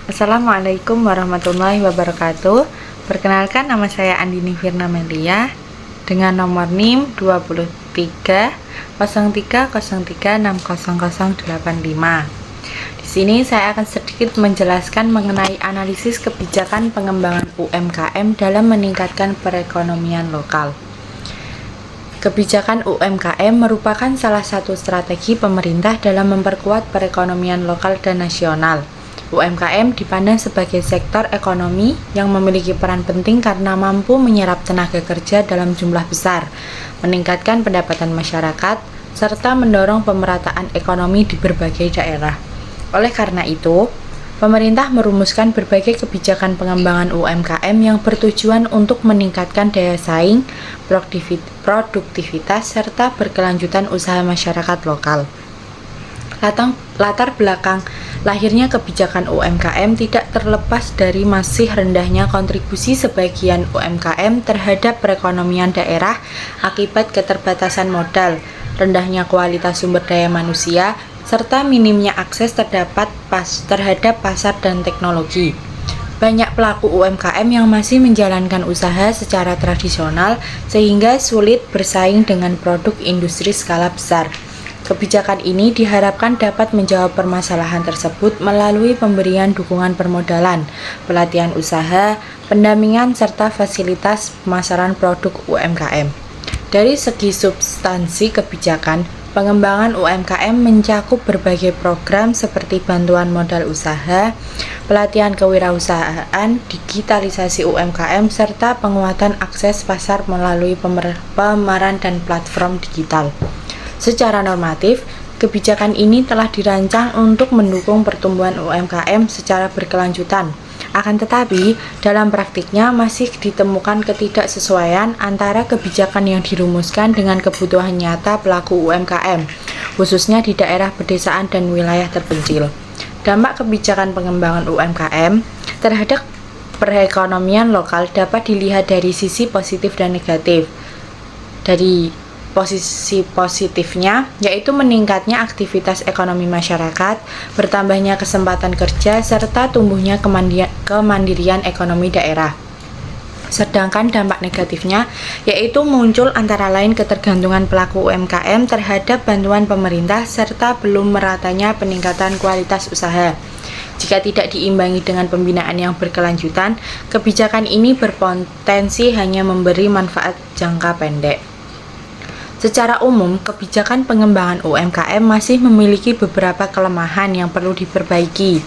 Assalamualaikum warahmatullahi wabarakatuh. Perkenalkan, nama saya Andini Firna Melia dengan nomor NIM 2303036008. Di sini saya akan sedikit menjelaskan mengenai analisis kebijakan pengembangan UMKM dalam meningkatkan perekonomian lokal. Kebijakan UMKM merupakan salah satu strategi pemerintah dalam memperkuat perekonomian lokal dan nasional. UMKM dipandang sebagai sektor ekonomi yang memiliki peran penting karena mampu menyerap tenaga kerja dalam jumlah besar, meningkatkan pendapatan masyarakat, serta mendorong pemerataan ekonomi di berbagai daerah. Oleh karena itu, pemerintah merumuskan berbagai kebijakan pengembangan UMKM yang bertujuan untuk meningkatkan daya saing, produktivitas, serta berkelanjutan usaha masyarakat lokal. Latar belakang lahirnya kebijakan UMKM tidak terlepas dari masih rendahnya kontribusi sebagian UMKM terhadap perekonomian daerah akibat keterbatasan modal, rendahnya kualitas sumber daya manusia, serta minimnya akses terhadap pasar dan teknologi. Banyak pelaku UMKM yang masih menjalankan usaha secara tradisional sehingga sulit bersaing dengan produk industri skala besar. Kebijakan ini diharapkan dapat menjawab permasalahan tersebut melalui pemberian dukungan permodalan, pelatihan usaha, pendampingan, serta fasilitas pemasaran produk UMKM. Dari segi substansi kebijakan, pengembangan UMKM mencakup berbagai program seperti bantuan modal usaha, pelatihan kewirausahaan, digitalisasi UMKM, serta penguatan akses pasar melalui pemeran dan platform digital. Secara normatif, kebijakan ini telah dirancang untuk mendukung pertumbuhan UMKM secara berkelanjutan. Akan tetapi, dalam praktiknya masih ditemukan ketidaksesuaian antara kebijakan yang dirumuskan dengan kebutuhan nyata pelaku UMKM, khususnya di daerah pedesaan dan wilayah terpencil. Dampak kebijakan pengembangan UMKM terhadap perekonomian lokal dapat dilihat dari sisi positif dan negatif. Dari posisi positifnya, yaitu meningkatnya aktivitas ekonomi masyarakat, bertambahnya kesempatan kerja, serta tumbuhnya kemandirian ekonomi daerah. Sedangkan dampak negatifnya, yaitu muncul antara lain ketergantungan pelaku UMKM terhadap bantuan pemerintah, serta belum meratanya peningkatan kualitas usaha. Jika tidak diimbangi dengan pembinaan yang berkelanjutan, kebijakan ini berpotensi hanya memberi manfaat jangka pendek. Secara umum, kebijakan pengembangan UMKM masih memiliki beberapa kelemahan yang perlu diperbaiki.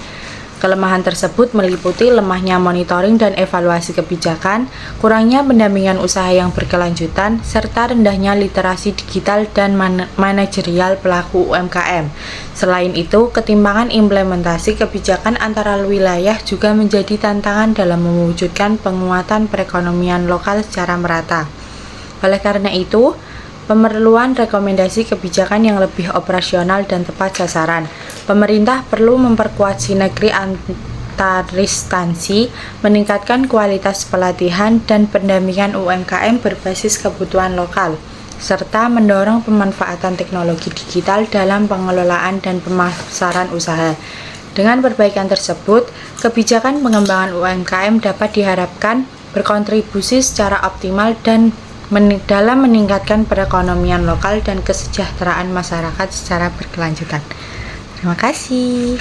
Kelemahan tersebut meliputi lemahnya monitoring dan evaluasi kebijakan, kurangnya pendampingan usaha yang berkelanjutan, serta rendahnya literasi digital dan manajerial pelaku UMKM. Selain itu, ketimpangan implementasi kebijakan antara wilayah juga menjadi tantangan dalam mewujudkan penguatan perekonomian lokal secara merata. Oleh karena itu, pemerluan rekomendasi kebijakan yang lebih operasional dan tepat sasaran. Pemerintah perlu memperkuat sinergi antarinstansi, meningkatkan kualitas pelatihan dan pendampingan UMKM berbasis kebutuhan lokal, serta mendorong pemanfaatan teknologi digital dalam pengelolaan dan pemasaran usaha. Dengan perbaikan tersebut, kebijakan pengembangan UMKM dapat diharapkan berkontribusi secara optimal dan dalam meningkatkan perekonomian lokal dan kesejahteraan masyarakat secara berkelanjutan. Terima kasih.